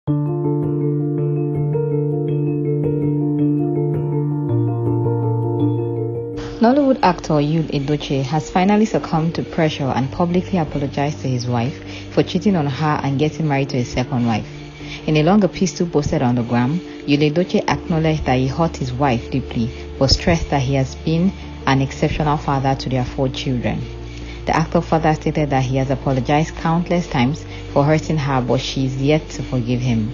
Nollywood actor Yul Edochie has finally succumbed to pressure and publicly apologized to his wife for cheating on her and getting married to his second wife. In a long epistle posted on the gram, Yul Edochie acknowledged that he hurt his wife deeply, but stressed that he has been an exceptional father to their 4 children. The actor further stated that he has apologized countless times for hurting her, but she is yet to forgive him.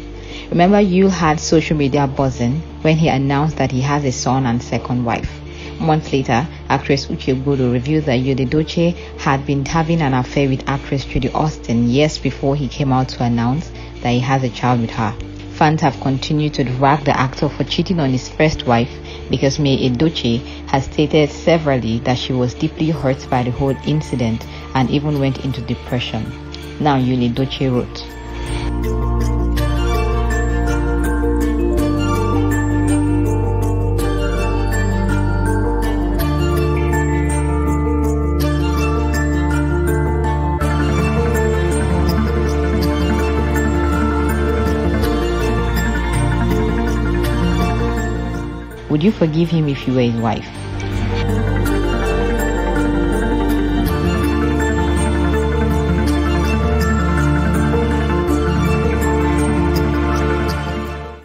Remember, Yul had social media buzzing when he announced that he has a son and second wife. Months later, actress Uche Bodo revealed that Yul Edochie had been having an affair with actress Judy Austin years before he came out to announce that he has a child with her. Fans have continued to drag the actor for cheating on his first wife because May Edochie has stated severally that she was deeply hurt by the whole incident and even went into depression. Now Yul Edochie wrote, would you forgive him if you were his wife?